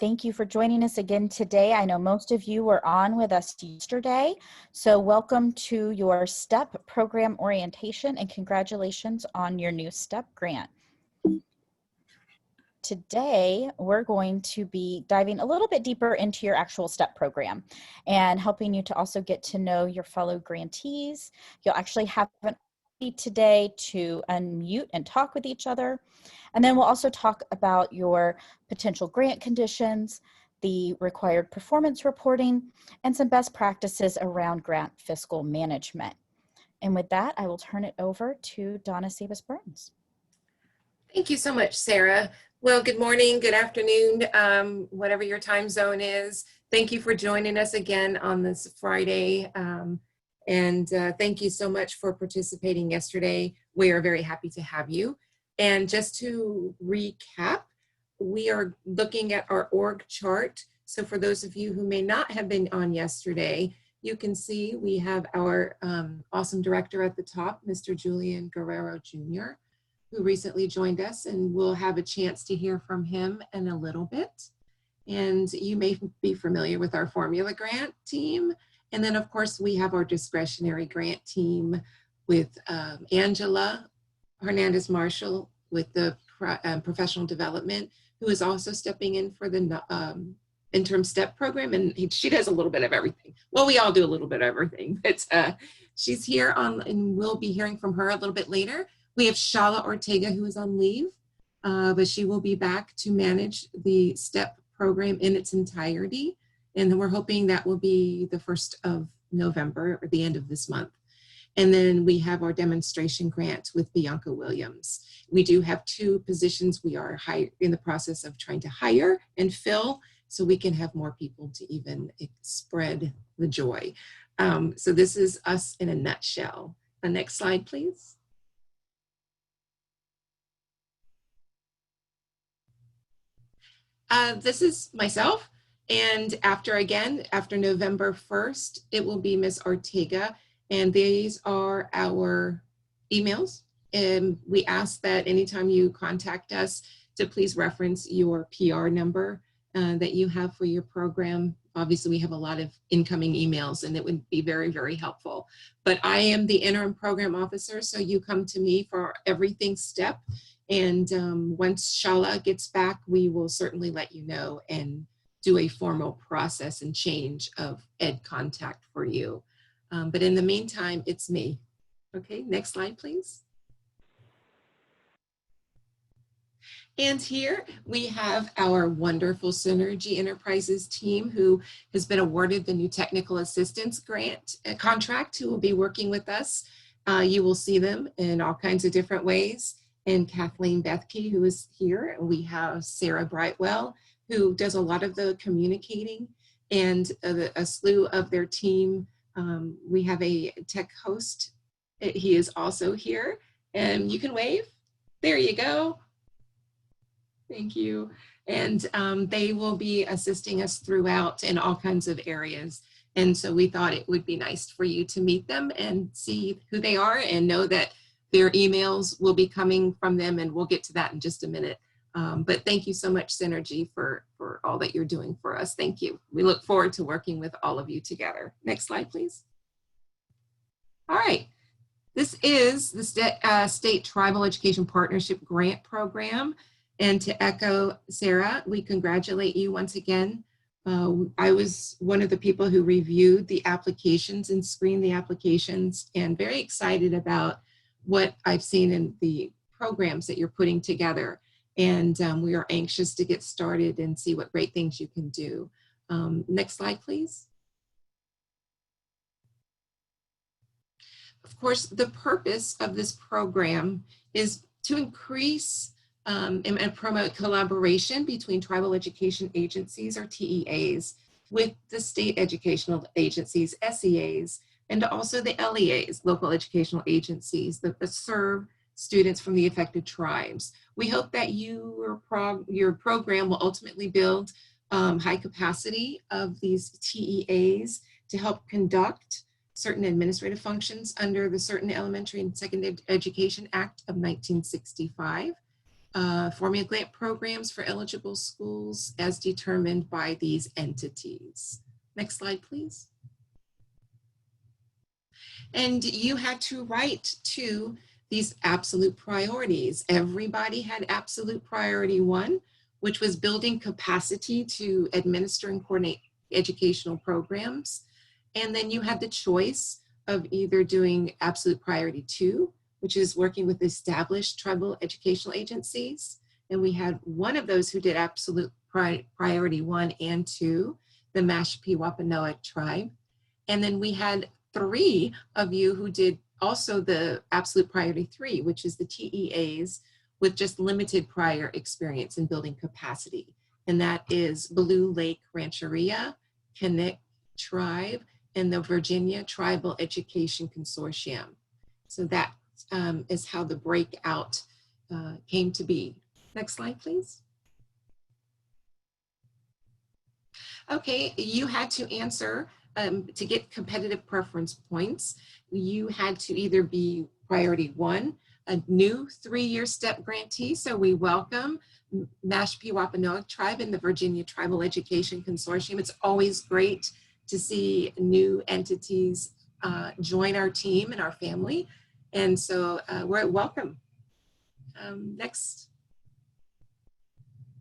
Thank you for joining us again today. I know most of you were on with us yesterday, so welcome to your STEP program orientation and congratulations on your new STEP grant. Today, we're going to be diving a little bit deeper into your actual STEP program and helping you to also get to know your fellow grantees. You'll actually have an opportunity today to unmute and talk with each other. And then we'll also talk about your potential grant conditions, the required performance reporting, and some best practices around grant fiscal management. And with that, I will turn it over to Donna Sebas-Burns. Thank you so much, Sarah. Well, good morning, good afternoon, whatever your time zone is. Thank you for joining us again on this Friday. Thank you so much for participating yesterday. We are very happy to have you. And just to recap, we are looking at our org chart. So for those of you who may not have been on yesterday, you can see we have our awesome director at the top, Mr. Julian Guerrero Jr., who recently joined us, and we'll have a chance to hear from him in a little bit. And you may be familiar with our formula grant team. And then of course we have our discretionary grant team with Angela Hernandez Marshall with the professional development, who is also stepping in for the interim STEP program. And she does a little bit of everything. Well, we all do a little bit of everything, but she's here on, and we'll be hearing from her a little bit later. We have Shala Ortega, who is on leave, but she will be back to manage the STEP program in its entirety. And we're hoping that will be the 1st of November or the end of this month. And then we have our demonstration grant with Bianca Williams. We do have 2 positions we are in the process of trying to hire and fill so we can have more people to even spread the joy. So this is us in a nutshell. The next slide, please. This is myself, and after November 1st, it will be Ms. Ortega, and these are our emails. And we ask that anytime you contact us to please reference your PR number that you have for your program. Obviously, we have a lot of incoming emails, and it would be very, very helpful. But I am the interim program officer, so you come to me for everything STEP. And once Shala gets back, we will certainly let you know and do a formal process and change of ed contact for you. But in the meantime, it's me. Okay, next slide, please. And here we have our wonderful Synergy Enterprises team, who has been awarded the new technical assistance grant contract, who will be working with us. You will see them in all kinds of different ways. And Kathleen Bethke, who is here. We have Sarah Brightwell, who does a lot of the communicating, and a slew of their team. We have a tech host. He is also here, and you can wave. There you go. Thank you. And they will be assisting us throughout in all kinds of areas. And so we thought it would be nice for you to meet them and see who they are and know that their emails will be coming from them, and we'll get to that in just a minute. But thank you so much, Synergy, for all that you're doing for us. Thank you. We look forward to working with all of you together. Next slide, please. All right. This is the State Tribal Education Partnership Grant Program. And to echo Sarah, we congratulate you once again. I was one of the people who reviewed the applications and screened the applications, and very excited about what I've seen in the programs that you're putting together. And we are anxious to get started and see what great things you can do. Next slide, please. Of course, the purpose of this program is to increase and promote collaboration between tribal education agencies, or TEAs, with the state educational agencies, SEAs, and also the LEAs, local educational agencies that serve students from the affected tribes. We hope that your program will ultimately build high capacity of these TEAs to help conduct certain administrative functions under the Certain Elementary and Secondary Education Act of 1965. formula grant programs for eligible schools as determined by these entities. Next slide, please. And you had to write to these absolute priorities. Everybody had absolute priority 1, which was building capacity to administer and coordinate educational programs. And then you had the choice of either doing absolute priority 2, which is working with established tribal educational agencies. And we had one of those who did absolute priority 1 and 2, the Mashpee Wampanoag tribe. And then we had 3 of you who did also the absolute priority 3, which is the TEAs with just limited prior experience in building capacity. And that is Blue Lake Rancheria, Connect Tribe, and the Virginia Tribal Education Consortium. So that is how the breakout came to be. Next slide, please. Okay, you had to answer to get competitive preference points. You had to either be priority 1, a new 3-year STEP grantee. So we welcome Mashpee Wampanoag Tribe and the Virginia Tribal Education Consortium. It's always great to see new entities join our team and our family. And so we're welcome. Next.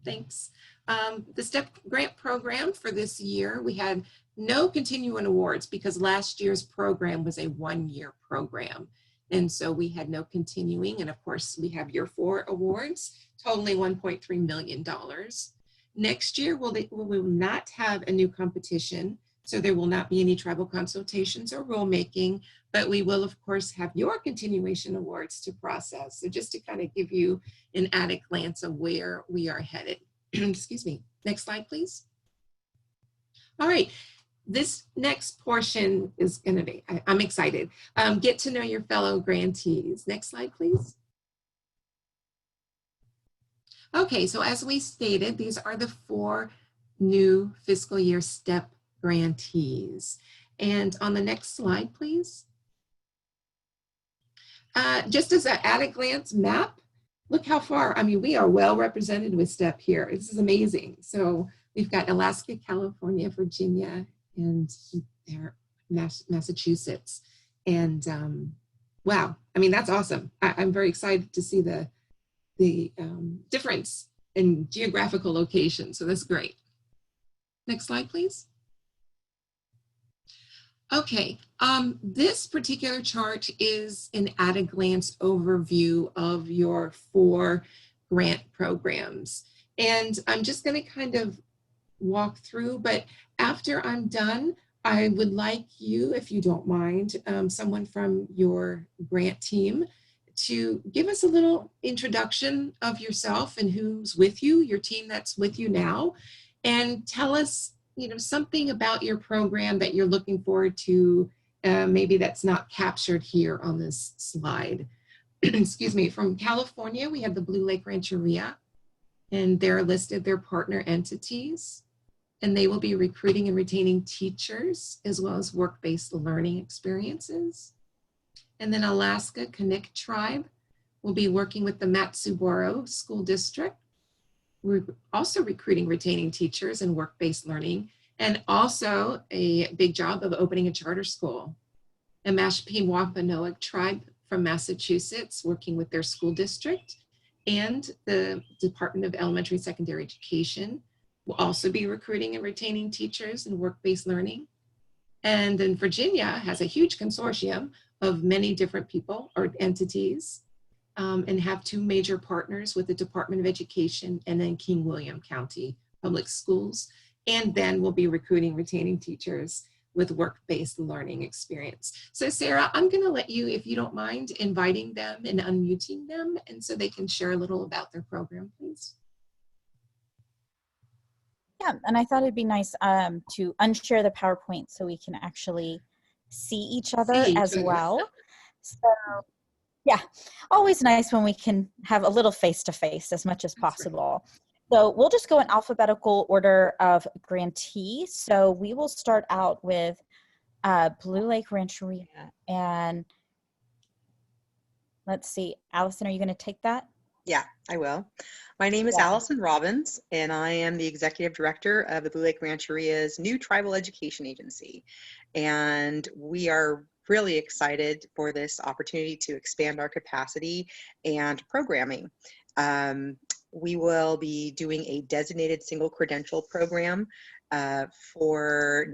Thanks. The STEP grant program for this year, we had no continuing awards because last year's program was a 1-year program. And so we had no continuing. And of course, we have year 4 awards, totaling $1.3 million. Next year, we will not have a new competition. So there will not be any tribal consultations or rulemaking, but we will, of course, have your continuation awards to process. So just to kind of give you an added glance of where we are headed. Excuse me. Next slide, please. All right. This next portion is going to be, I'm excited. Get to know your fellow grantees. Next slide, please. Okay, so as we stated, these are the 4 new fiscal year STEP grantees. And on the next slide, please. Just as an at-a-glance map, look how far, I mean, we are well represented with STEP here. This is amazing. So we've got Alaska, California, Virginia, and there, Massachusetts. And wow, I mean, that's awesome. I'm very excited to see the difference in geographical location. So that's great. Next slide, please. Okay, this particular chart is an at-a-glance overview of your 4 grant programs. And I'm just going to kind of walk through, but after I'm done, I would like you, if you don't mind, someone from your grant team to give us a little introduction of yourself and who's with you, your team that's with you now, and tell us, you know, something about your program that you're looking forward to, maybe that's not captured here on this slide. Excuse me. From California, we have the Blue Lake Rancheria, and they're listed their partner entities, and they will be recruiting and retaining teachers as well as work-based learning experiences. And then Alaska Connect Tribe will be working with the Matsuboro School District. We're also recruiting, retaining teachers and work-based learning, and also a big job of opening a charter school. A Mashpee Wampanoag Tribe from Massachusetts, working with their school district, and the Department of Elementary and Secondary Education will also be recruiting and retaining teachers and work-based learning. And then Virginia has a huge consortium of many different people or entities, and have 2 major partners with the Department of Education and then King William County Public Schools. And then we'll be recruiting, retaining teachers with work-based learning experience. So Sarah, I'm gonna let you, if you don't mind, inviting them and unmuting them, and so they can share a little about their program, please. Yeah, and I thought it'd be nice to unshare the PowerPoint so we can actually see each other as well. So yeah, always nice when we can have a little face-to-face as much as possible. So we'll just go in alphabetical order of grantee. So we will start out with Blue Lake Rancheria. And let's see, Allison, are you going to take that? Yeah, I will. My name is Yeah. Allison Robbins, and I am the Executive Director of the Blue Lake Rancheria's new tribal education agency. And we are really excited for this opportunity to expand our capacity and programming. Um, we will be doing a designated single credential program for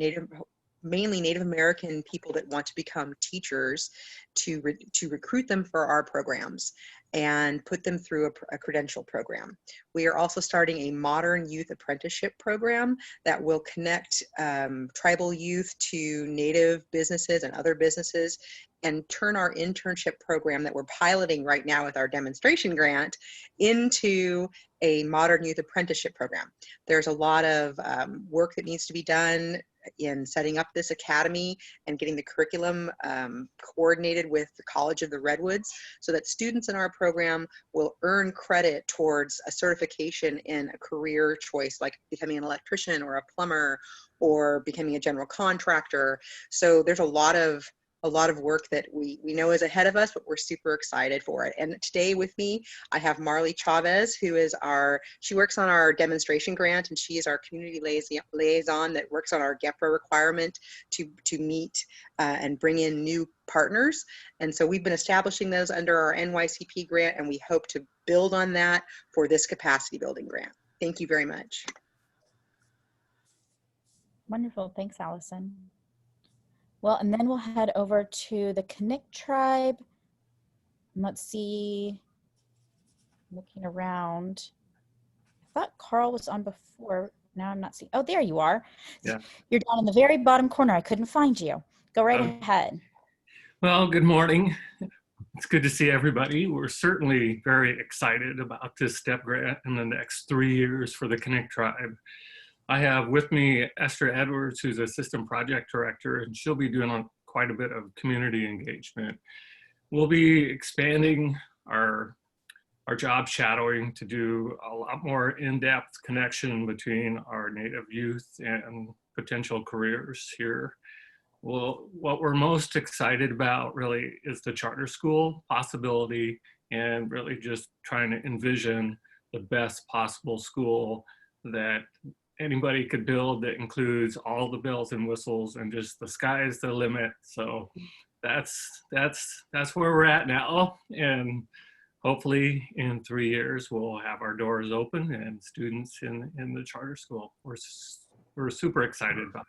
mainly Native American people that want to become teachers to recruit them for our programs and put them through a credential program. We are also starting a modern youth apprenticeship program that will connect tribal youth to Native businesses and other businesses and turn our internship program that we're piloting right now with our demonstration grant into a modern youth apprenticeship program. There's a lot of work that needs to be done in setting up this academy and getting the curriculum coordinated with the College of the Redwoods so that students in our program will earn credit towards a certification in a career choice like becoming an electrician or a plumber or becoming a general contractor. So there's a lot of work that we know is ahead of us, but we're super excited for it. And today with me, I have Marley Chavez, who is she works on our demonstration grant, and she is our community liaison that works on our GEPRA requirement to meet and bring in new partners. And so we've been establishing those under our NYCP grant, and we hope to build on that for this capacity building grant. Thank you very much. Wonderful. Thanks, Allison. Well, and then we'll head over to the Connect tribe. And let's see, looking around. I thought Carl was on before. Now I'm not seeing. Oh, there you are. Yeah. You're down in the very bottom corner. I couldn't find you. Go right ahead. Well, good morning. It's good to see everybody. We're certainly very excited about this STEP grant in the next 3 years for the Connect tribe. I have with me Esther Edwards, who's Assistant Project Director, and she'll be doing quite a bit of community engagement. We'll be expanding our job shadowing to do a lot more in-depth connection between our Native youth and potential careers here. Well, what we're most excited about really is the charter school possibility and really just trying to envision the best possible school that anybody could build that includes all the bells and whistles and just the sky is the limit. So that's where we're at now. And hopefully in 3 years, we'll have our doors open and students in the charter school. We're super excited about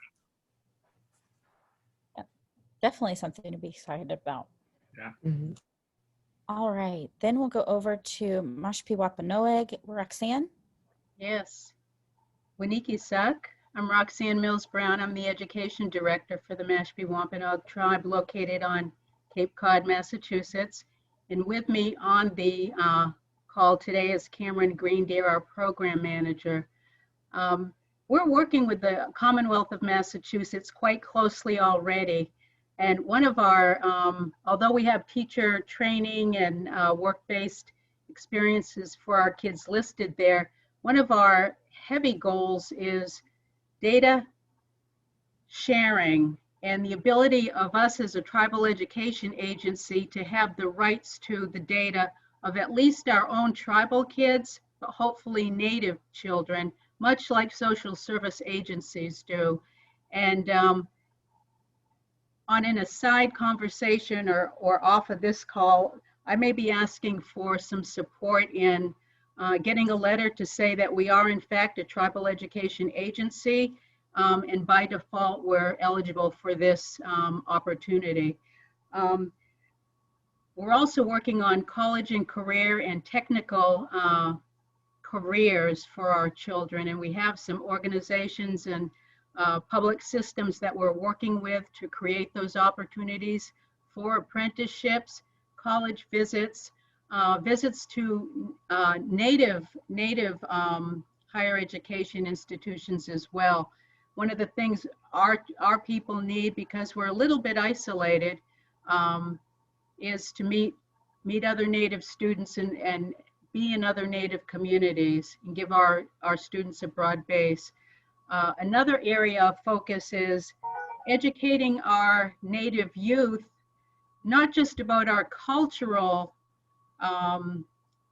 it. Definitely something to be excited about. Yeah. Mm-hmm. All right, then we'll go over to Mashpee Wampanoag. Roxanne? Yes. Winiki Suck. I'm Roxanne Mills Brown. I'm the Education Director for the Mashpee Wampanoag tribe located on Cape Cod, Massachusetts. And with me on the call today is Cameron Greendeer, our Program Manager. We're working with the Commonwealth of Massachusetts quite closely already. And one of our, although we have teacher training and work-based experiences for our kids listed there, one of our heavy goals is data sharing and the ability of us as a tribal education agency to have the rights to the data of at least our own tribal kids, but hopefully Native children, much like social service agencies do. And on an aside conversation or off of this call, I may be asking for some support in getting a letter to say that we are in fact a tribal education agency, and by default we're eligible for this opportunity. We're also working on college and career and technical careers for our children, and we have some organizations and public systems that we're working with to create those opportunities for apprenticeships, college visits, visits to native higher education institutions as well. One of the things our people need, because we're a little bit isolated, is to meet other Native students and be in other Native communities and give our students a broad base. Another area of focus is educating our Native youth, not just about our cultural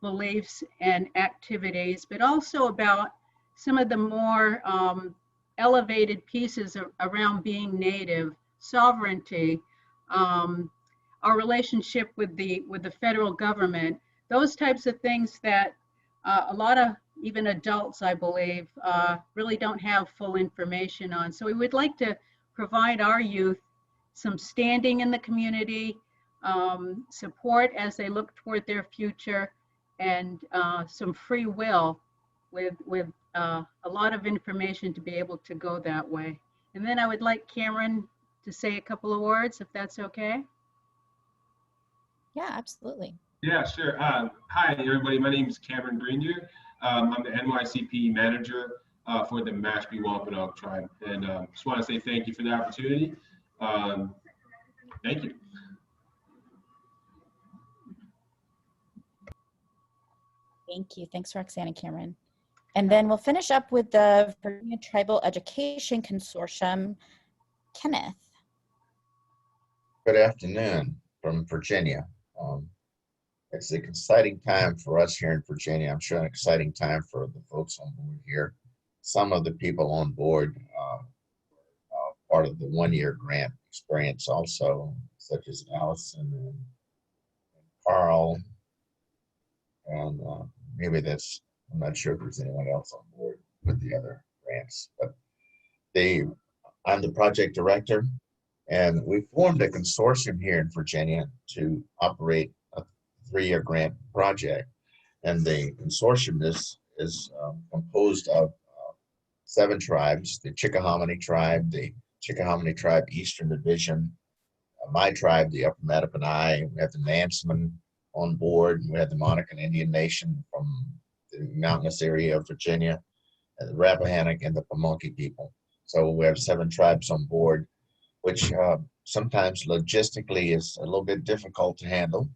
beliefs and activities, but also about some of the more elevated pieces around being Native, sovereignty, our relationship with the federal government, those types of things that a lot of even adults, I believe, really don't have full information on. So we would like to provide our youth some standing in the community, support as they look toward their future, and some free will with a lot of information to be able to go that way. And then I would like Cameron to say a couple of words, if that's okay. Yeah, absolutely. Yeah, sure. Hi, everybody. My name is Cameron Grenier. I'm the NYCP manager for the Mashpee Wampanoag tribe. And just want to say thank you for the opportunity. Thank you. Thank you. Thanks, Roxanne and Cameron. And then we'll finish up with the Virginia Tribal Education Consortium. Kenneth. Good afternoon from Virginia. It's an exciting time for us here in Virginia. I'm sure an exciting time for the folks on board here. Some of the people on board part of the one-year grant experience also, such as Allison and Carl. And maybe that's, I'm not sure if there's anyone else on board with the other grants, but I'm the project director, and we formed a consortium here in Virginia to operate a 3-year grant project. And the consortium is composed of 7 tribes: the Chickahominy tribe, the Chickahominy tribe Eastern Division, my tribe, the Upper Mattaponi. We have the Nansemen on board. We have the Monacan Indian Nation from the mountainous area of Virginia, and the Rappahannock and the Pamunkey people. So we have 7 tribes on board, which sometimes logistically is a little bit difficult to handle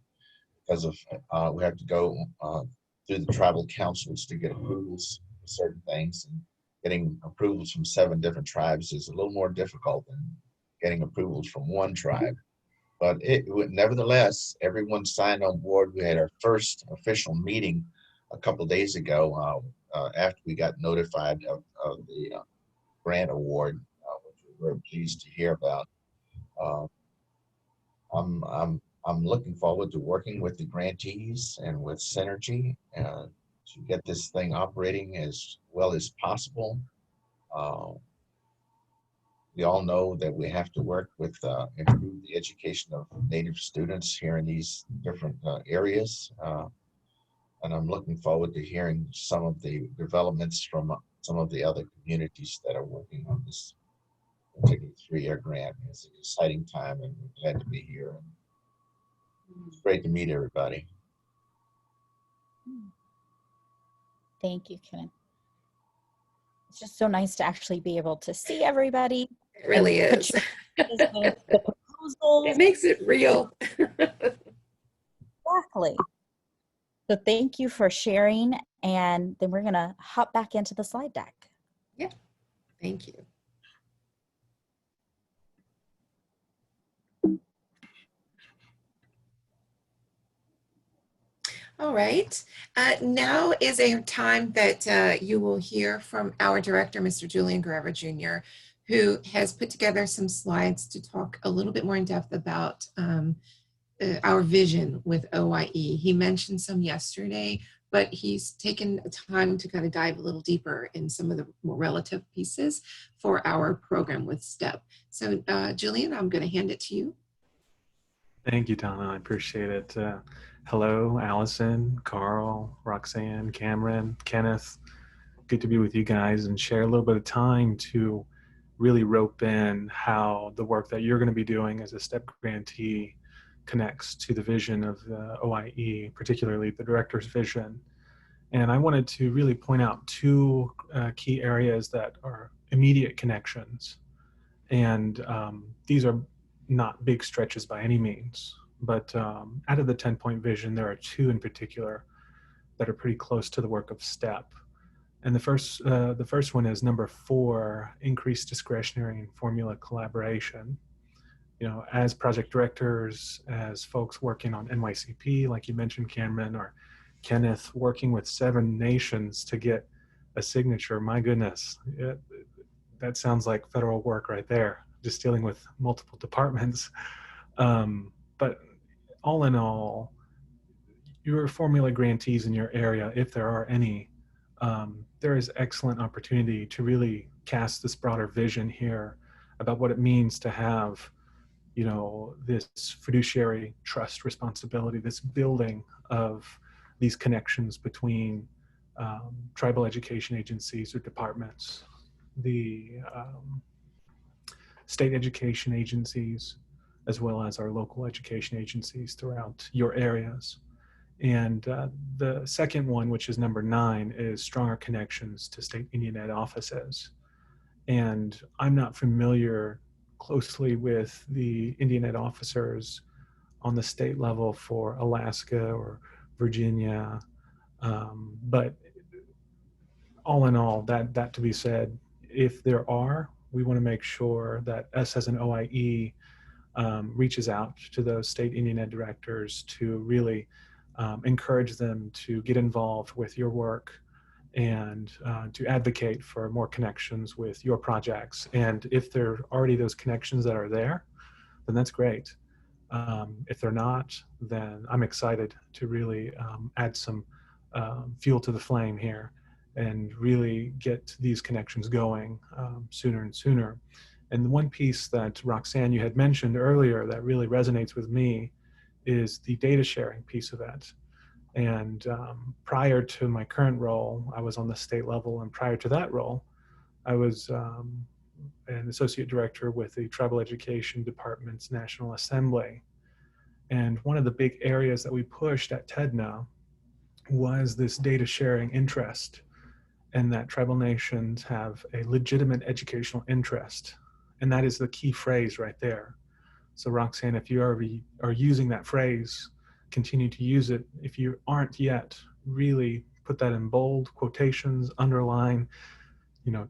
because of we have to go through the tribal councils to get approvals for certain things. And getting approvals from 7 different tribes is a little more difficult than getting approvals from one tribe. But nevertheless, everyone signed on board. We had our first official meeting a couple of days ago after we got notified of the grant award, which we're very pleased to hear about. I'm looking forward to working with the grantees and with Synergy to get this thing operating as well as possible. We all know that we have to work with improve the education of Native students here in these different areas. And I'm looking forward to hearing some of the developments from some of the other communities that are working on this particular 3-year grant. It's an exciting time, and we're glad to be here. It's great to meet everybody. Thank you, Kenneth. It's just so nice to actually be able to see everybody. It really is. The proposals. It makes it real. Exactly. So thank you for sharing, and then we're gonna hop back into the slide deck. Yeah, thank you. All right, now is a time that you will hear from our director, Mr. Julian Guerrero Jr., who has put together some slides to talk a little bit more in depth about our vision with OIE. He mentioned some yesterday, but he's taken time to kind of dive a little deeper in some of the more relative pieces for our program with STEP. So Julian, I'm going to hand it to you. Thank you, Donna. I appreciate it. Hello, Allison, Carl, Roxanne, Cameron, Kenneth. Good to be with you guys and share a little bit of time to really rope in how the work that you're going to be doing as a STEP grantee connects to the vision of the OIE, particularly the director's vision. And I wanted to really point out 2 key areas that are immediate connections. And these are not big stretches by any means, but out of the 10-point vision, there are 2 in particular that are pretty close to the work of STEP. And the first one is number 4, increased discretionary and formula collaboration. You know, as project directors, as folks working on NYCP, like you mentioned, Cameron, or Kenneth working with 7 nations to get a signature. My goodness, that sounds like federal work right there, just dealing with multiple departments. But all in all, your formula grantees in your area, if there are any, there is excellent opportunity to really cast this broader vision here about what it means to have, you know, this fiduciary trust responsibility, this building of these connections between tribal education agencies or departments, the state education agencies, as well as our local education agencies throughout your areas. And the second one, which is number 9, is stronger connections to state Indian Ed offices. And I'm not familiar closely with the Indian Ed officers on the state level for Alaska or Virginia, but all in all, that to be said, if there are, we want to make sure that us as an OIE reaches out to those state Indian Ed directors to really encourage them to get involved with your work and to advocate for more connections with your projects. And if there are already those connections that are there, then that's great. If they're not, then I'm excited to really add some fuel to the flame here and really get these connections going sooner and sooner. And the one piece that Roxanne, you had mentioned earlier that really resonates with me is the data sharing piece of it. And prior to my current role, I was on the state level, and prior to that role, I was an associate director with the Tribal Education Department's National Assembly. And one of the big areas that we pushed at TEDNA was this data sharing interest, and that tribal nations have a legitimate educational interest. And that is the key phrase right there. So Roxanne, if you already are using that phrase, continue to use it. If you aren't yet, really put that in bold quotations, underline,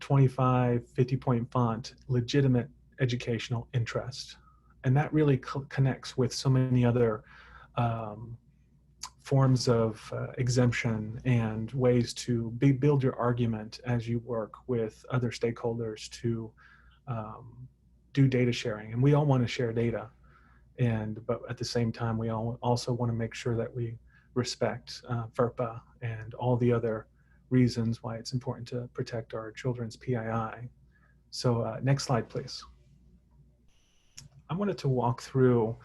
25, 50-point font, legitimate educational interest. And that really connects with so many other forms of exemption and ways to build your argument as you work with other stakeholders to do data sharing. And we all want to share data. But at the same time, we all also want to make sure that we respect FERPA and all the other reasons why it's important to protect our children's PII. So next slide, please. I wanted to walk through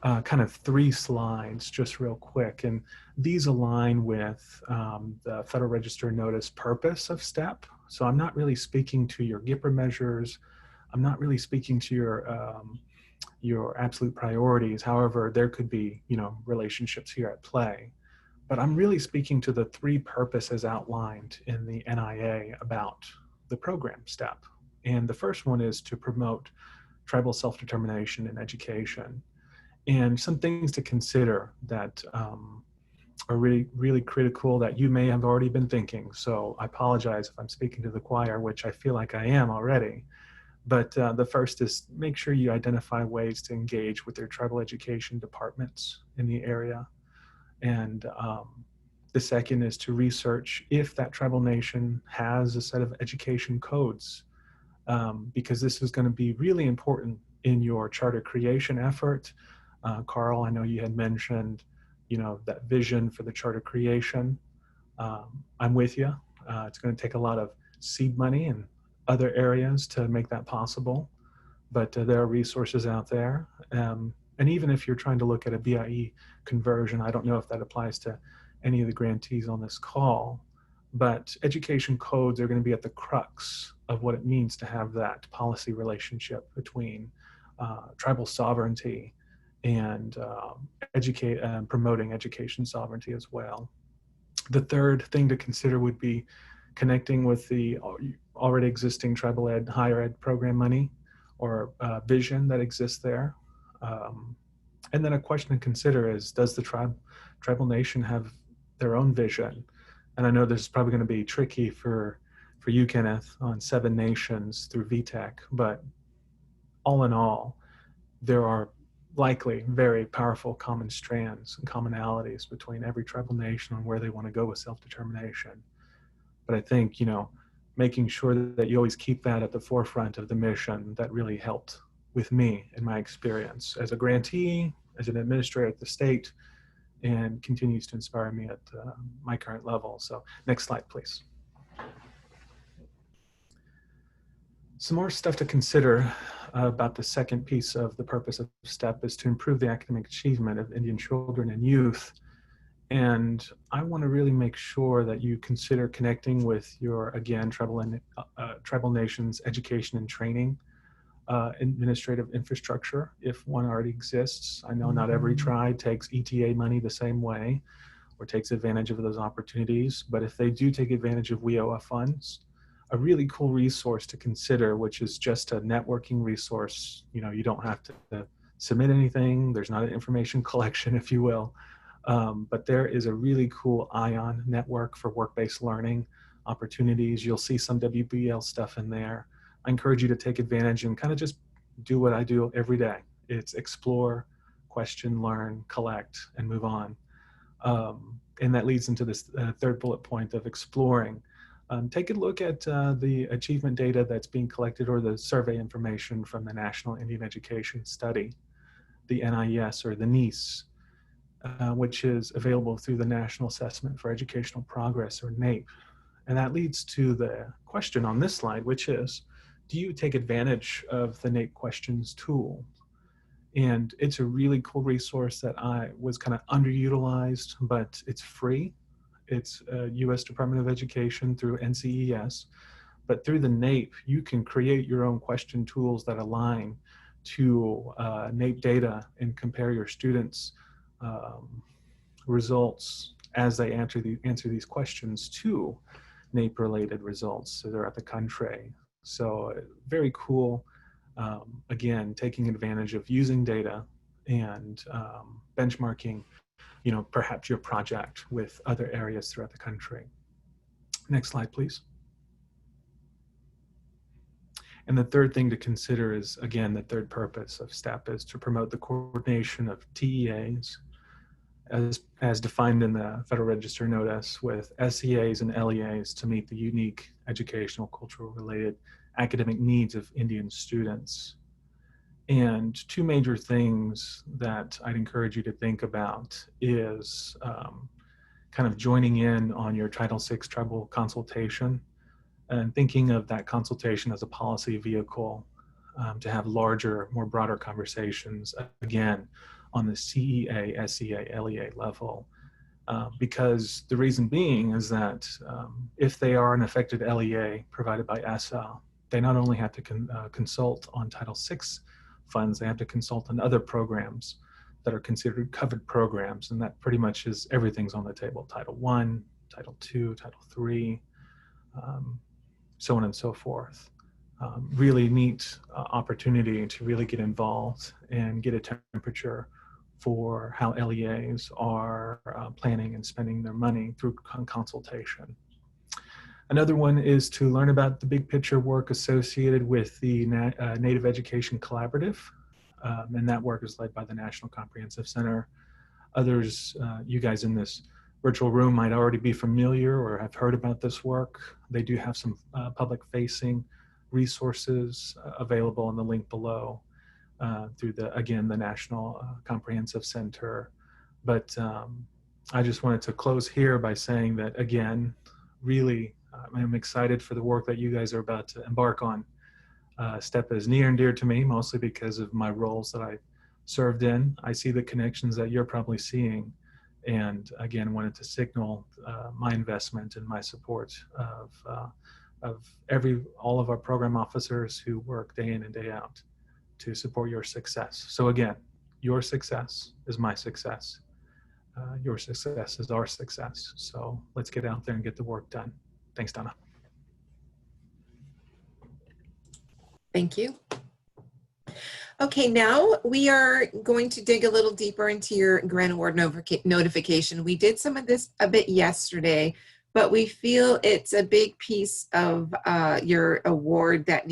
kind of 3 slides just real quick. And these align with the Federal Register notice purpose of STEP. So I'm not really speaking to your GIPR measures. I'm not really speaking to your absolute priorities. However, there could be, relationships here at play. But I'm really speaking to the 3 purposes outlined in the NIA about the program STEP. And the first one is to promote tribal self-determination in education. And some things to consider that are really, really critical that you may have already been thinking. So I apologize if I'm speaking to the choir, which I feel like I am already. But the first is make sure you identify ways to engage with their tribal education departments in the area. And the second is to research if that tribal nation has a set of education codes, because this is going to be really important in your charter creation effort. Carl, I know you had mentioned, that vision for the charter creation. I'm with you. It's going to take a lot of seed money and other areas to make that possible, but there are resources out there. And even if you're trying to look at a BIE conversion, I don't know if that applies to any of the grantees on this call, but education codes are going to be at the crux of what it means to have that policy relationship between tribal sovereignty and promoting education sovereignty as well. The third thing to consider would be connecting with the already existing tribal ed, higher ed program money or vision that exists there. And then a question to consider is, does the tribal nation have their own vision? And I know this is probably going to be tricky for you, Kenneth, on 7 nations through VTech, but all in all, there are likely very powerful common strands and commonalities between every tribal nation on where they want to go with self-determination. But I think, making sure that you always keep that at the forefront of the mission, that really helped with me in my experience as a grantee, as an administrator at the state, and continues to inspire me at my current level. So next slide, please. Some more stuff to consider about the second piece of the purpose of STEP is to improve the academic achievement of Indian children and youth. And I want to really make sure that you consider connecting with your, again, tribal nations education and training administrative infrastructure, if one already exists. I know not every tribe takes ETA money the same way or takes advantage of those opportunities, but if they do take advantage of WIOA funds, a really cool resource to consider, which is just a networking resource. You don't have to submit anything. There's not an information collection, if you will. But there is a really cool ION network for work-based learning opportunities. You'll see some WBL stuff in there. I encourage you to take advantage and kind of just do what I do every day. It's explore, question, learn, collect, and move on. And that leads into this third bullet point of exploring. Take a look at the achievement data that's being collected or the survey information from the National Indian Education Study, the NIES or the NEAS, which is available through the National Assessment for Educational Progress or NAEP. And that leads to the question on this slide, which is, do you take advantage of the NAEP questions tool? And it's a really cool resource that I was kind of underutilized, but it's free. It's U.S. Department of Education through NCES. But through the NAEP, you can create your own question tools that align to NAEP data and compare your students' results as they answer these questions to NAEP-related results throughout the country. So very cool, again, taking advantage of using data and benchmarking perhaps your project with other areas throughout the country. Next slide, please. And the third thing to consider is, again, the third purpose of STEP is to promote the coordination of TEAs as defined in the Federal Register notice with SEAs and LEAs to meet the unique educational, cultural related academic needs of Indian students. And two major things that I'd encourage you to think about is kind of joining in on your Title VI tribal consultation and thinking of that consultation as a policy vehicle to have larger, more broader conversations, again, on the CEA, SEA, LEA level. Because the reason being is that if they are an affected LEA provided by ESSA, they not only have to consult on Title VI funds, they have to consult on other programs that are considered covered programs, and that pretty much is everything's on the table: Title I, Title II, Title III, so on and so forth. Really neat opportunity to really get involved and get a temperature for how LEAs are planning and spending their money through consultation. Another one is to learn about the big picture work associated with the Native Education Collaborative, and that work is led by the National Comprehensive Center. Others, you guys in this virtual room might already be familiar or have heard about this work. They do have some public-facing resources available in the link below through the National Comprehensive Center. But I just wanted to close here by saying that, again, really, I'm excited for the work that you guys are about to embark on. STEP is near and dear to me, mostly because of my roles that I served in. I see the connections that you're probably seeing, and again, wanted to signal my investment and my support of all of our program officers who work day in and day out to support your success. So again, your success is my success. Your success is our success. So let's get out there and get the work done. Thanks, Donna. Thank you. Okay, now we are going to dig a little deeper into your grant award notification. We did some of this a bit yesterday, but we feel it's a big piece of your award that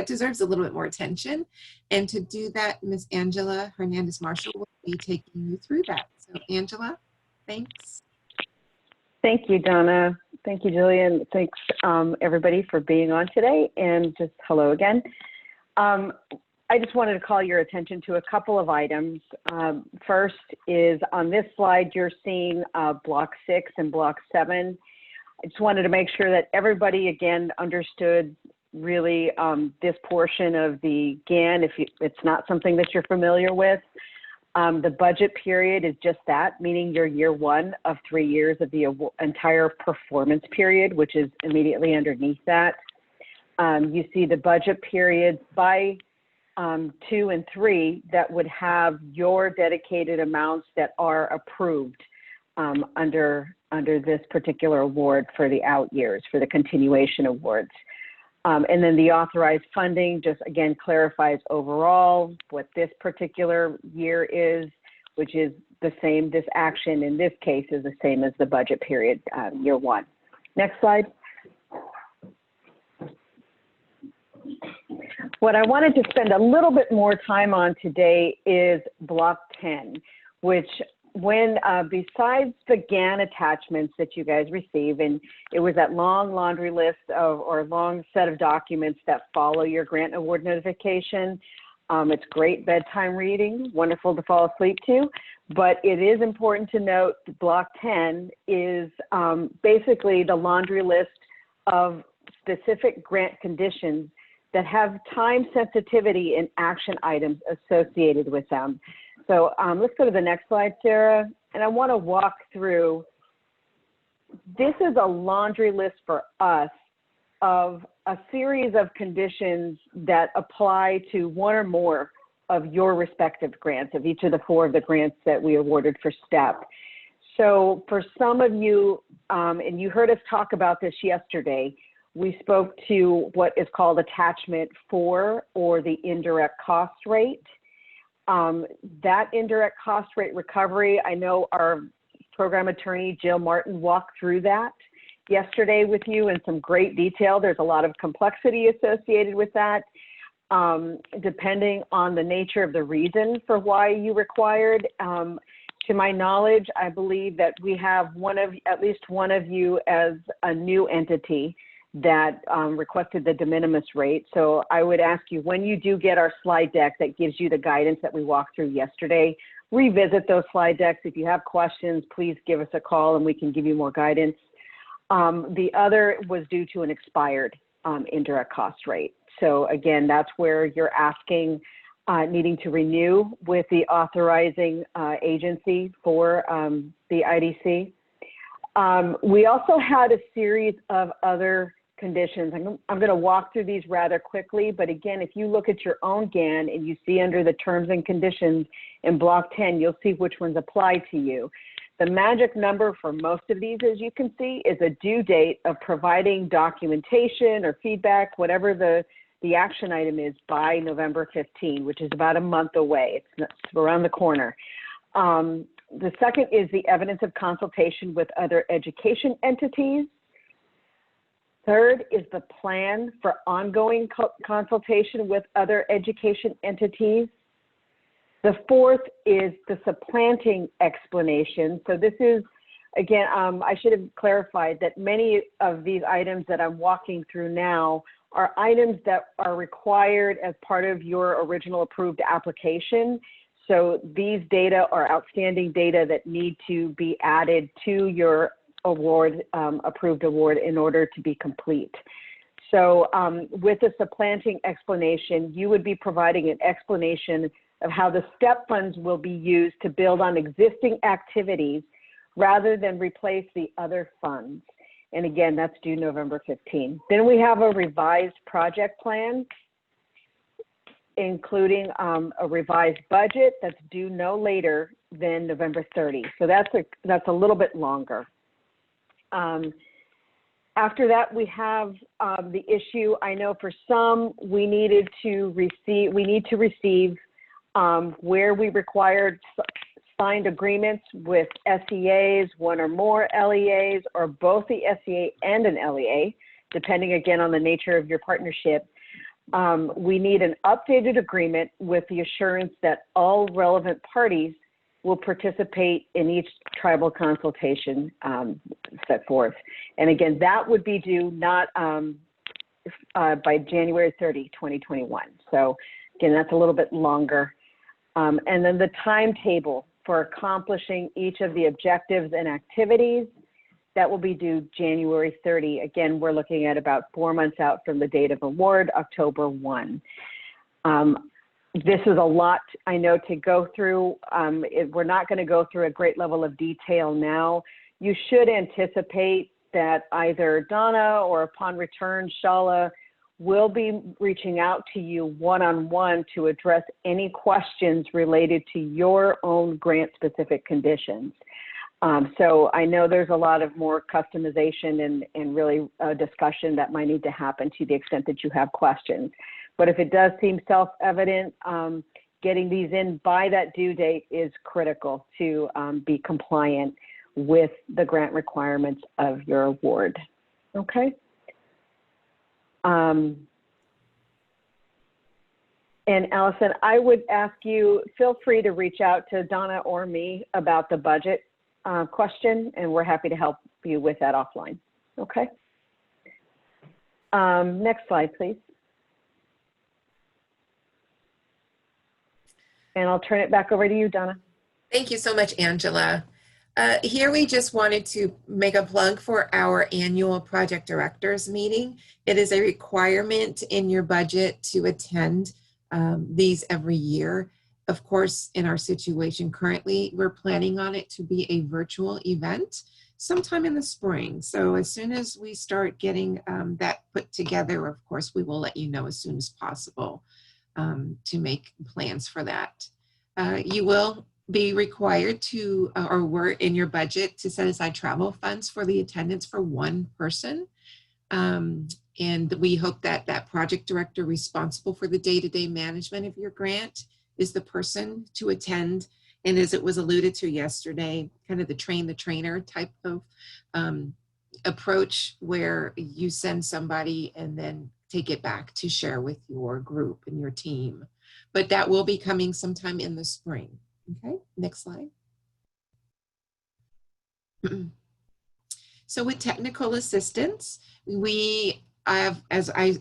deserves a little bit more attention. And to do that, Ms. Angela Hernandez-Marshall will be taking you through that. So Angela, thanks. Thank you, Donna. Thank you, Jillian. Thanks, everybody, for being on today. And just hello again. I just wanted to call your attention to a couple of items. First is on this slide, you're seeing Block 6 and Block 7. I just wanted to make sure that everybody, again, understood really this portion of the GAN, if it's not something that you're familiar with. The budget period is just that, meaning your year 1 of 3 years of the entire performance period, which is immediately underneath that. You see the budget periods by 2 and 3 that would have your dedicated amounts that are approved under this particular award for the out years, for the continuation awards. And then the authorized funding just again clarifies overall what this particular year is, which is the same, this action in this case is the same as the budget period, year 1. Next slide. What I wanted to spend a little bit more time on today is Block 10, which besides the GAN attachments that you guys receive, and it was that long laundry list or long set of documents that follow your grant award notification. It's great bedtime reading, wonderful to fall asleep to, but it is important to note Block 10 is basically the laundry list of specific grant conditions that have time sensitivity and action items associated with them. So let's go to the next slide, Sarah. And I want to walk through, this is a laundry list for us of a series of conditions that apply to one or more of your respective grants, of each of the 4 of the grants that we awarded for STEP. So for some of you, and you heard us talk about this yesterday, we spoke to what is called attachment 4 or the indirect cost rate. That indirect cost rate recovery, I know our program attorney, Jill Martin, walked through that yesterday with you in some great detail. There's a lot of complexity associated with that, depending on the nature of the reason for why you required. To my knowledge, I believe that we have at least one of you as a new entity that requested the de minimis rate. So I would ask you, when you do get our slide deck that gives you the guidance that we walked through yesterday, revisit those slide decks. If you have questions, please give us a call and we can give you more guidance. The other was due to an expired indirect cost rate. So again, that's where you're asking, needing to renew with the authorizing agency for the IDC. We also had a series of other conditions. I'm going to walk through these rather quickly, but again, if you look at your own GAN and you see under the terms and conditions in Block 10, you'll see which ones apply to you. The magic number for most of these, as you can see, is a due date of providing documentation or feedback, whatever the action item is, by November 15, which is about a month away. It's around the corner. The second is the evidence of consultation with other education entities. Third is the plan for ongoing consultation with other education entities. The fourth is the supplanting explanation. So this is, again, I should have clarified that many of these items that I'm walking through now are items that are required as part of your original approved application. So these data are outstanding data that need to be added to your award, approved award, in order to be complete. So with the supplanting explanation, you would be providing an explanation of how the STEP funds will be used to build on existing activities rather than replace the other funds. And again, that's due November 15. Then we have a revised project plan, including a revised budget that's due no later than November 30. So that's a little bit longer. After that, we have the issue. I know for some, we need to receive where we required signed agreements with SEAs, one or more LEAs, or both the SEA and an LEA, depending again on the nature of your partnership. We need an updated agreement with the assurance that all relevant parties will participate in each tribal consultation set forth. And again, that would be due not by January 30, 2021. So again, that's a little bit longer. And then the timetable for accomplishing each of the objectives and activities, that will be due January 30. Again, we're looking at about 4 months out from the date of award, October 1. This is a lot, I know, to go through. We're not going to go through a great level of detail now. You should anticipate that either Donna or upon return, Shala will be reaching out to you one-on-one to address any questions related to your own grant-specific conditions. So I know there's a lot of more customization and really discussion that might need to happen to the extent that you have questions. But if it does seem self-evident, getting these in by that due date is critical to be compliant with the grant requirements of your award. Okay. And Allison, I would ask you, feel free to reach out to Donna or me about the budget question, and we're happy to help you with that offline. Okay. Next slide, please. And I'll turn it back over to you, Donna. Thank you so much, Angela. Here we just wanted to make a plug for our annual project directors meeting. It is a requirement in your budget to attend these every year. Of course, in our situation currently, we're planning on it to be a virtual event sometime in the spring. So as soon as we start getting that put together, of course, we will let you know as soon as possible to make plans for that. You will be required to, or were in your budget, to set aside travel funds for the attendance for one person. And we hope that that project director responsible for the day-to-day management of your grant is the person to attend. And as it was alluded to yesterday, kind of the train the trainer type of approach, where you send somebody and then take it back to share with your group and your team. But that will be coming sometime in the spring. Okay, next slide. So with technical assistance, we have, as I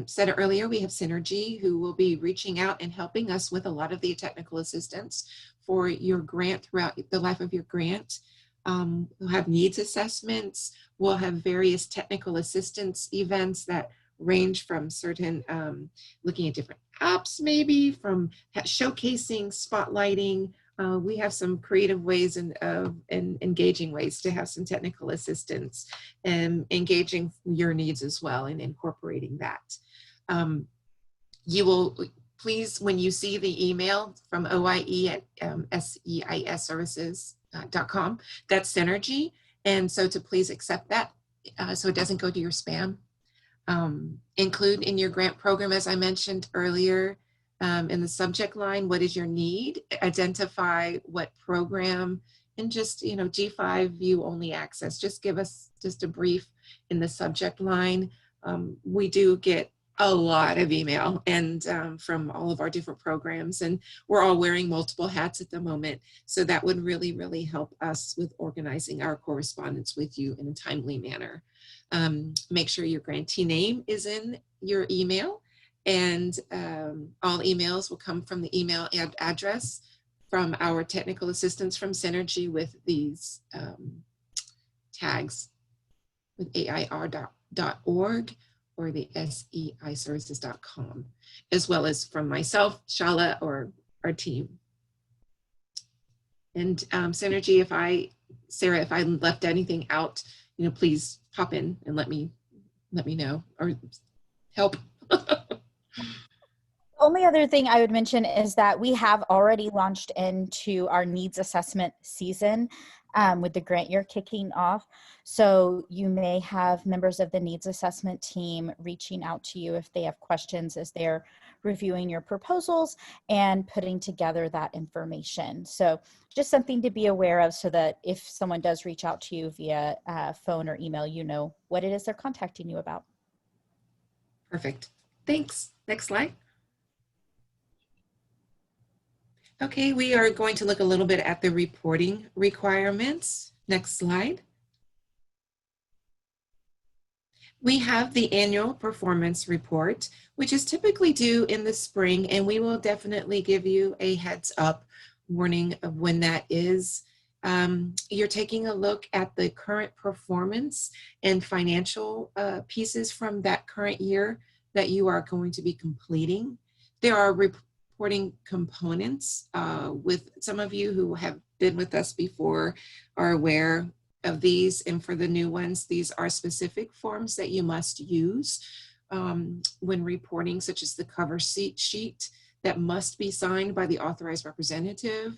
said earlier, we have Synergy, who will be reaching out and helping us with a lot of the technical assistance for your grant throughout the life of your grant. We'll have needs assessments. We'll have various technical assistance events that range from certain, looking at different apps, maybe from showcasing, spotlighting. We have some creative ways and engaging ways to have some technical assistance and engaging your needs as well and incorporating that. You will please, when you see the email from OIE at seisservices.com, that's Synergy. And so to please accept that so it doesn't go to your spam. Include in your grant program, as I mentioned earlier, in the subject line, what is your need? Identify what program, and just, you know, G5 view only access. Just give us just a brief in the subject line. We do get a lot of email and from all of our different programs, and we're all wearing multiple hats at the moment. So that would really, really help us with organizing our correspondence with you in a timely manner. Make sure your grantee name is in your email, and all emails will come from the email address from our technical assistants from Synergy with these tags with AIR.org or the SEIservices.com, as well as from myself, Shala, or our team. And Synergy, Sarah, if I left anything out, you know, please pop in and let me know or help. The only other thing I would mention is that we have already launched into our needs assessment season. with the grant year kicking off. So you may have members of the needs assessment team reaching out to you if they have questions as they're reviewing your proposals and putting together that information. So just something to be aware of so that if someone does reach out to you via phone or email, you know what it is they're contacting you about. Perfect. Thanks. Next slide. Okay, we are going to look a little bit at the reporting requirements. Next slide. We have the annual performance report, which is typically due in the spring, and we will definitely give you a heads up warning of when that is. You're taking a look at the current performance and financial pieces from that current year that you are going to be completing. There are reporting components with some of you who have been with us before are aware of these, and for the new ones, these are specific forms that you must use when reporting, such as the cover sheet that must be signed by the authorized representative.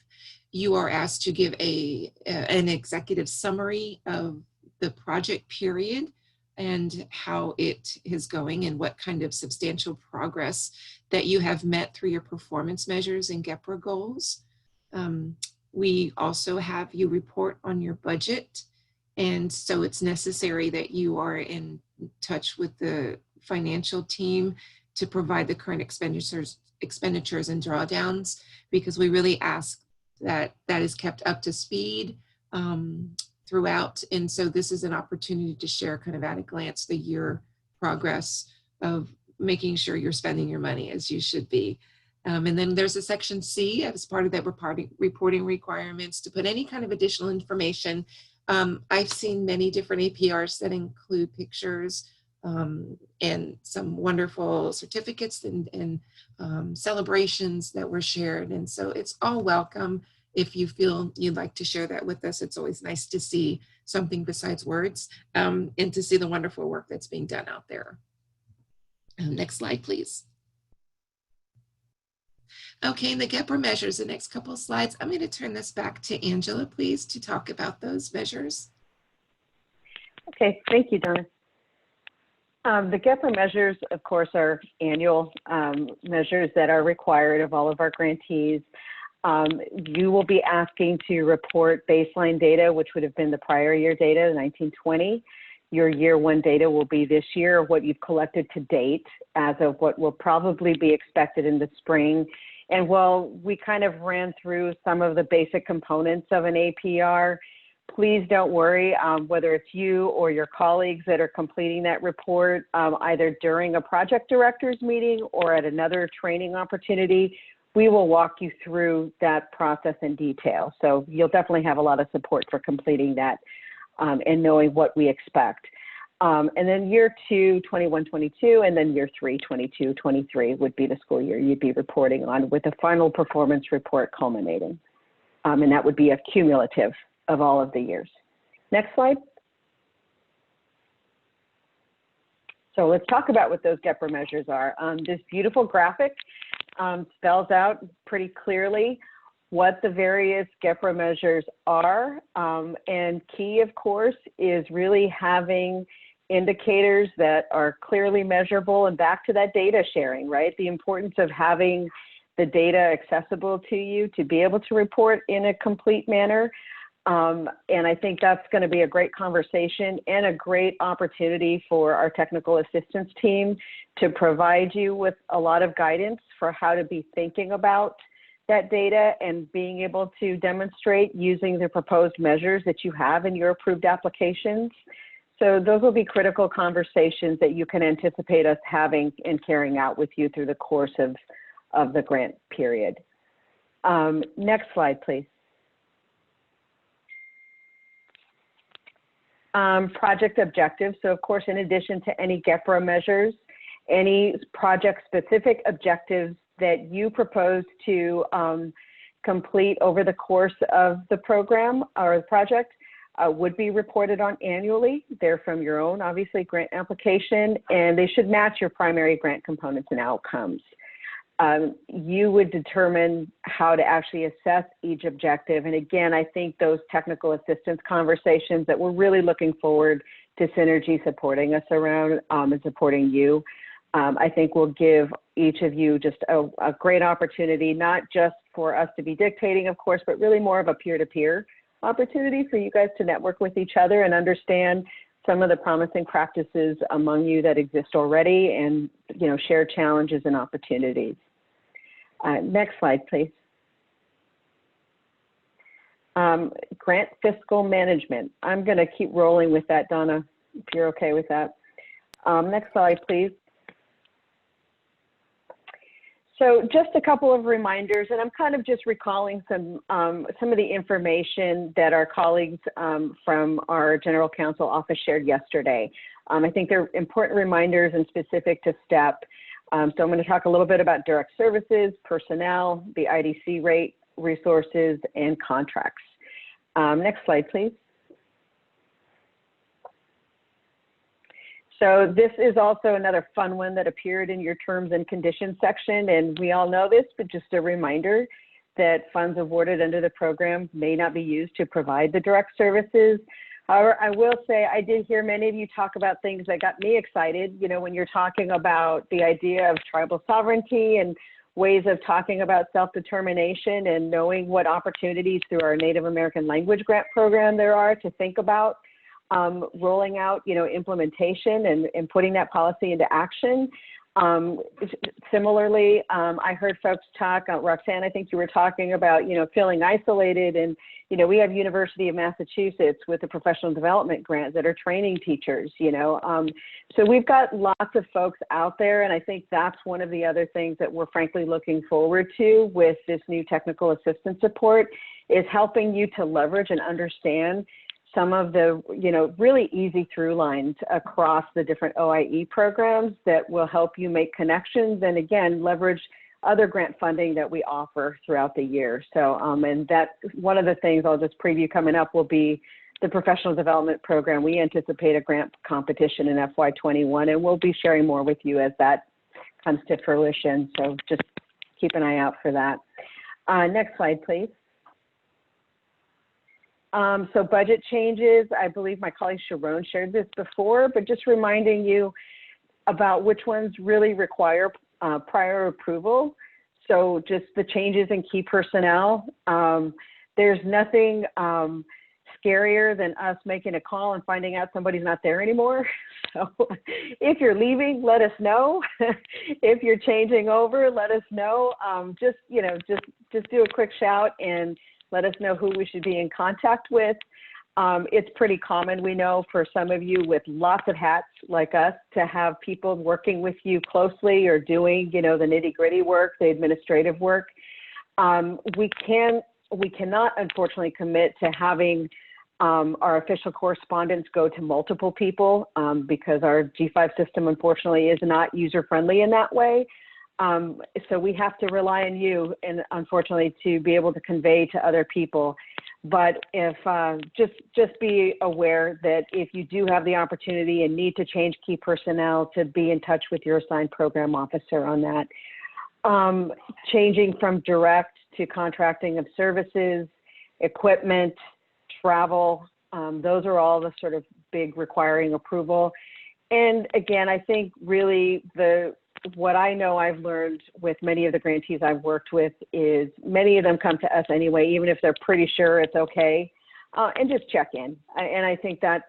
You are asked to give an executive summary of the project period and how it is going and what kind of substantial progress that you have met through your performance measures and GEPRA goals. We also have you report on your budget. And so it's necessary that you are in touch with the financial team to provide the current expenditures and drawdowns, because we really ask that that is kept up to speed throughout. And so this is an opportunity to share kind of at a glance the year progress of making sure you're spending your money as you should be. And then there's a section C as part of that reporting requirements to put any kind of additional information. I've seen many different APRs that include pictures and some wonderful certificates and celebrations that were shared. And so it's all welcome. If you feel you'd like to share that with us, it's always nice to see something besides words and to see the wonderful work that's being done out there. Next slide, please. Okay, and the GEPRA measures, the next couple of slides. I'm going to turn this back to Angela, please, to talk about those measures. Okay, thank you, Donna. The GEPRA measures, of course, are annual measures that are required of all of our grantees. You will be asking to report baseline data, which would have been the prior year data, 1920. Your year one data will be this year, what you've collected to date as of what will probably be expected in the spring. And while we kind of ran through some of the basic components of an APR, please don't worry, whether it's you or your colleagues that are completing that report, either during a project director's meeting or at another training opportunity, we will walk you through that process in detail. So you'll definitely have a lot of support for completing that and knowing what we expect. And then year 2, 21-22, and then year 3, 22-23 would be the school year you'd be reporting on, with a final performance report culminating. And that would be a cumulative of all of the years. Next slide. So let's talk about what those GEPRA measures are. This beautiful graphic spells out pretty clearly what the various GEPRA measures are. And key, of course, is really having indicators that are clearly measurable, and back to that data sharing, right? The importance of having the data accessible to you to be able to report in a complete manner. And I think that's going to be a great conversation and a great opportunity for our technical assistance team to provide you with a lot of guidance for how to be thinking about that data and being able to demonstrate using the proposed measures that you have in your approved applications. So those will be critical conversations that you can anticipate us having and carrying out with you through the course of the grant period. Next slide, please. Project objectives. So of course, in addition to any GEPRA measures, any project-specific objectives that you propose to complete over the course of the program or the project would be reported on annually. They're from your own, obviously, grant application, and they should match your primary grant components and outcomes. you would determine how to actually assess each objective. And again, I think those technical assistance conversations that we're really looking forward to Synergy supporting us around and supporting you, I think will give each of you just a great opportunity, not just for us to be dictating, of course, but really more of a peer-to-peer opportunity for you guys to network with each other and understand some of the promising practices among you that exist already, and share challenges and opportunities. Next slide, please. Grant fiscal management. I'm going to keep rolling with that, Donna, if you're okay with that. Next slide, please. So just a couple of reminders, and I'm kind of just recalling some of the information that our colleagues from our General Counsel office shared yesterday. I think they're important reminders and specific to STEP. So I'm going to talk a little bit about direct services, personnel, the IDC rate, resources, and contracts. Next slide, please. So this is also another fun one that appeared in your terms and conditions section, and we all know this, but just a reminder that funds awarded under the program may not be used to provide the direct services. However, I will say I did hear many of you talk about things that got me excited, when you're talking about the idea of tribal sovereignty and ways of talking about self-determination and knowing what opportunities through our Native American language grant program there are to think about rolling out, implementation and putting that policy into action. Similarly, I heard folks talk, Roxanne, I think you were talking about, feeling isolated, and, we have University of Massachusetts with a professional development grant that are training teachers, so we've got lots of folks out there, and I think that's one of the other things that we're frankly looking forward to with this new technical assistance support is helping you to leverage and understand some of the, really easy through lines across the different OIE programs that will help you make connections and again, leverage other grant funding that we offer throughout the year. So, and that one of the things I'll just preview coming up will be the professional development program. We anticipate a grant competition in FY21, and we'll be sharing more with you as that comes to fruition. So just keep an eye out for that. Next slide, please. So budget changes, I believe my colleague Sharon shared this before, but just reminding you about which ones really require prior approval. So just the changes in key personnel. There's nothing scarier than us making a call and finding out somebody's not there anymore. So if you're leaving, let us know. If you're changing over, let us know. Just do a quick shout and let us know who we should be in contact with. It's pretty common, we know, for some of you with lots of hats like us to have people working with you closely or doing, the nitty-gritty work, the administrative work. We cannot, unfortunately, commit to having our official correspondence go to multiple people because our G5 system, unfortunately, is not user-friendly in that way. So we have to rely on you, and unfortunately, to be able to convey to other people. But if just be aware that if you do have the opportunity and need to change key personnel, to be in touch with your assigned program officer on that. Changing from direct to contracting of services, equipment, travel, those are all the sort of big requiring approval. And again, I think really what I know I've learned with many of the grantees I've worked with is many of them come to us anyway, even if they're pretty sure it's okay, and just check in. And I think that's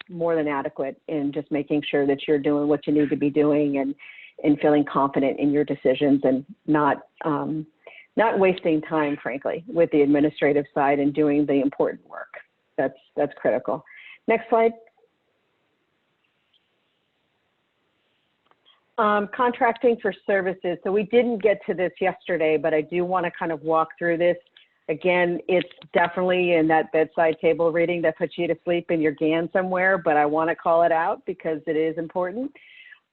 more than adequate in just making sure that you're doing what you need to be doing and feeling confident in your decisions and not wasting time, frankly, with the administrative side and doing the important work. That's critical. Next slide. Contracting for services. So we didn't get to this yesterday, but I do want to kind of walk through this. Again, it's definitely in that bedside table reading that puts you to sleep in your GAN somewhere, but I want to call it out because it is important.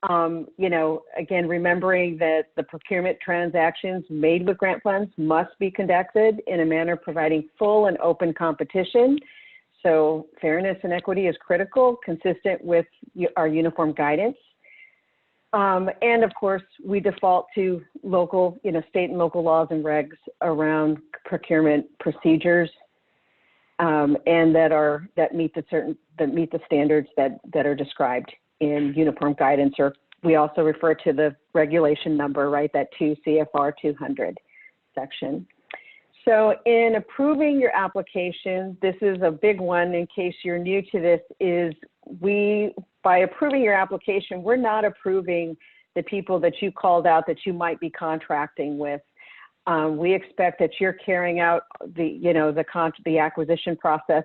Again, remembering that the procurement transactions made with grant funds must be conducted in a manner providing full and open competition. So fairness and equity is critical, consistent with our uniform guidance. And of course, we default to local, state and local laws and regs around procurement procedures, and that meet the standards that are described in uniform guidance, or we also refer to the regulation number, right? That 2 CFR 200 section. So in approving your application, this is a big one in case you're new to this, is by approving your application, we're not approving the people that you called out that you might be contracting with. We expect that you're carrying out the acquisition process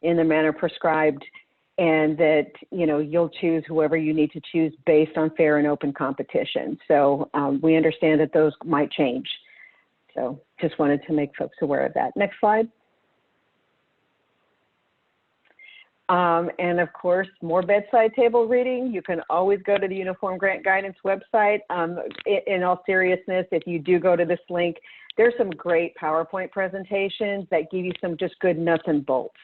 in the manner prescribed, and that you'll choose whoever you need to choose based on fair and open competition. So we understand that those might change. So just wanted to make folks aware of that. Next slide. And of course, more bedside table reading. You can always go to the Uniform Grant Guidance website. In all seriousness, if you do go to this link, there's some great PowerPoint presentations that give you some just good nuts and bolts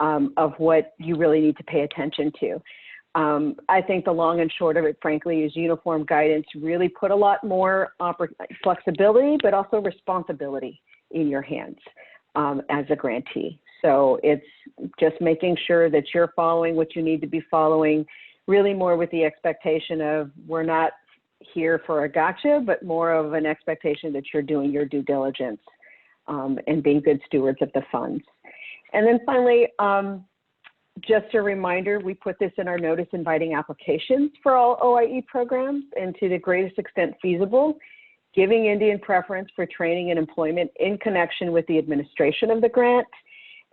of what you really need to pay attention to. I think the long and short of it, frankly, is Uniform Guidance really put a lot more flexibility, but also responsibility in your hands as a grantee. So it's just making sure that you're following what you need to be following, really more with the expectation of we're not here for a gotcha, but more of an expectation that you're doing your due diligence and being good stewards of the funds. And then finally, just a reminder, we put this in our notice inviting applications for all OIE programs, and to the greatest extent feasible, giving Indian preference for training and employment in connection with the administration of the grant,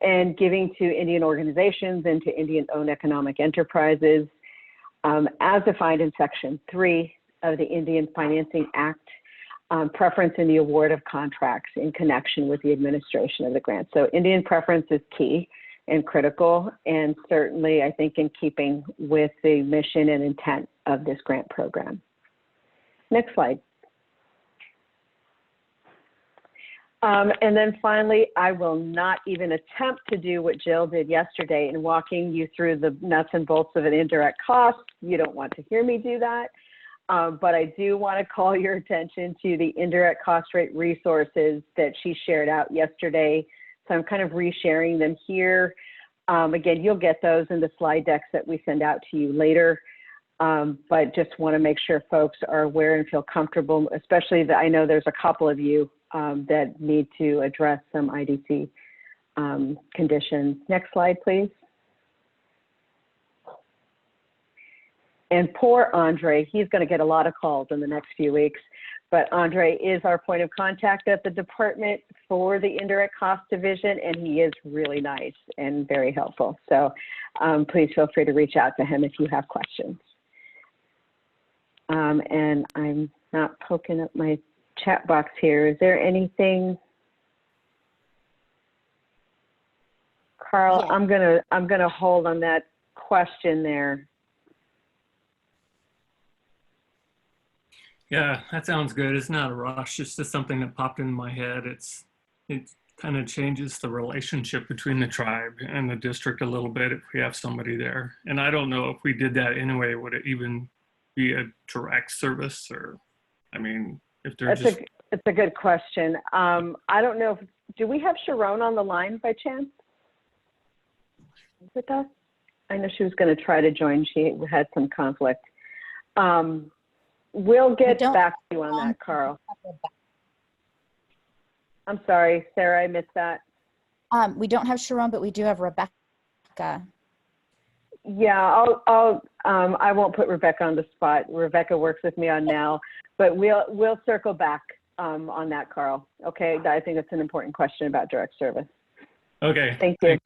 and giving to Indian organizations and to Indian-owned economic enterprises, as defined in Section 3 of the Indian Financing Act, preference in the award of contracts in connection with the administration of the grant. So Indian preference is key and critical, and certainly I think in keeping with the mission and intent of this grant program. Next slide. And then finally, I will not even attempt to do what Jill did yesterday in walking you through the nuts and bolts of an indirect cost. You don't want to hear me do that. But I do want to call your attention to the indirect cost rate resources that she shared out yesterday. So I'm kind of resharing them here. Again, you'll get those in the slide decks that we send out to you later. But just want to make sure folks are aware and feel comfortable, especially that I know there's a couple of you that need to address some IDC conditions. Next slide, please. And poor Andre, he's going to get a lot of calls in the next few weeks, but Andre is our point of contact at the department for the indirect cost division, and he is really nice and very helpful. So please feel free to reach out to him if you have questions. And I'm not poking up my chat box here. Is there anything? Carl, yeah. I'm gonna hold on that question there. Yeah, that sounds good. It's not a rush. It's just something that popped in my head. It kind of changes the relationship between the tribe and the district a little bit if we have somebody there. And I don't know if we did that anyway, would it even be a direct service, or, I mean, if they're just... It's a good question. I don't know, do we have Sharon on the line by chance with us? I know she was going to try to join. She had some conflict. We'll get back to you on that, Carl. I'm sorry, Sarah, I missed that. We don't have Sharon, but we do have Rebecca. Yeah, I won't put Rebecca on the spot. Rebecca works with me on now, but we'll circle back on that, Carl. Okay, I think that's an important question about direct service. Okay. Thank you.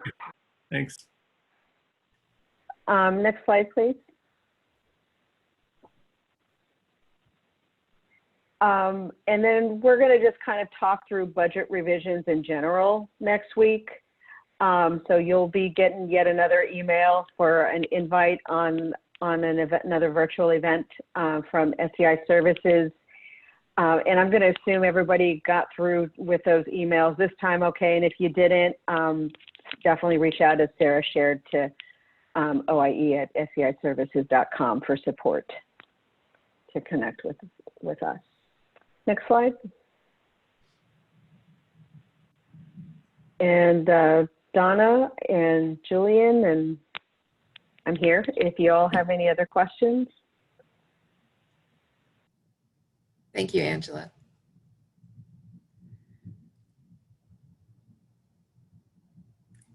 Thanks. Next slide, please. And then we're going to just kind of talk through budget revisions in general next week. So you'll be getting yet another email for an invite on an event, another virtual event from SEI Services. And I'm going to assume everybody got through with those emails this time, okay? And if you didn't, definitely reach out, as Sarah shared, to OIE at seiservices.com for support. to connect with us. Next slide. And Donna and Julian, and I'm here if you all have any other questions. Thank you, Angela.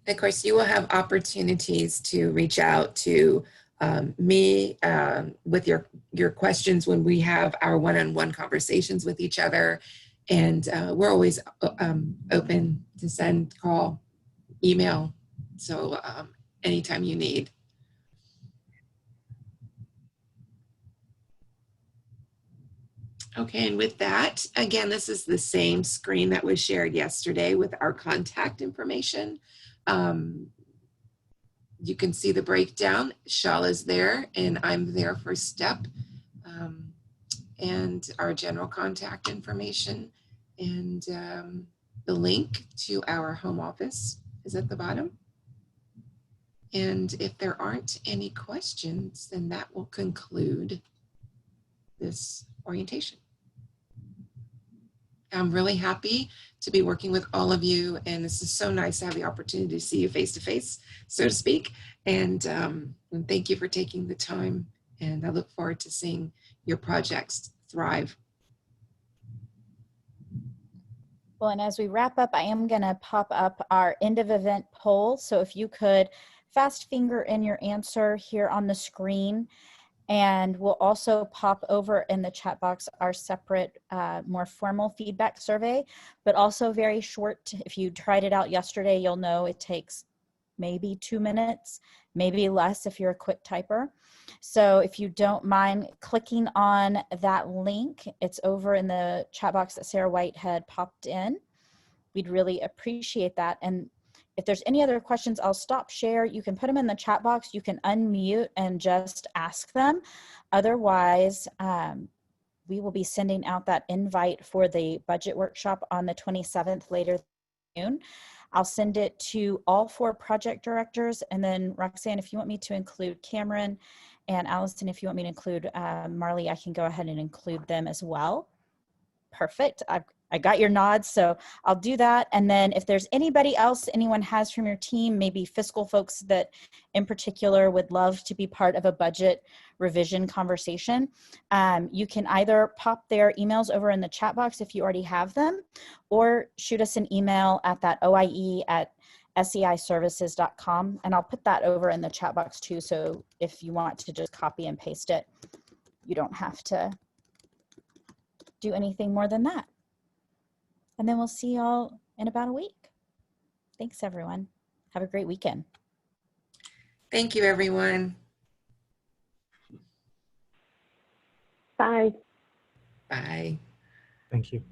Of course, you will have opportunities to reach out to me with your questions when we have our one-on-one conversations with each other. And we're always open to send, call, email. So anytime you need. Okay, and with that, again, this is the same screen that was shared yesterday with our contact information. You can see the breakdown. Shala's there and I'm there for STEP, and our general contact information, and the link to our home office is at the bottom. And if there aren't any questions, then that will conclude this orientation. I'm really happy to be working with all of you, and this is so nice to have the opportunity to see you face to face, so to speak. And thank you for taking the time, and I look forward to seeing your projects thrive. Well, and as we wrap up, I am going to pop up our end of event poll. So if you could fast finger in your answer here on the screen, and we'll also pop over in the chat box our separate, more formal feedback survey, but also very short. If you tried it out yesterday, you'll know it takes maybe 2 minutes, maybe less if you're a quick typer. So if you don't mind clicking on that link, it's over in the chat box that Sarah White had popped in. We'd really appreciate that. And if there's any other questions, I'll stop share. You can put them in the chat box. You can unmute and just ask them. Otherwise, we will be sending out that invite for the budget workshop on the 27th later this afternoon. I'll send it to all 4 project directors. And then Roxanne, if you want me to include Cameron, and Allison, if you want me to include Marley, I can go ahead and include them as well. Perfect. I got your nods, so I'll do that. And then if there's anybody else anyone has from your team, maybe fiscal folks that in particular would love to be part of a budget revision conversation, you can either pop their emails over in the chat box if you already have them, or shoot us an email at that oie@seiservices.com, and I'll put that over in the chat box too, so if you want to just copy and paste it, you don't have to do anything more than that. And then we'll see y'all in about a week. Thanks, everyone. Have a great weekend. Thank you, everyone. Bye. Bye. Thank you.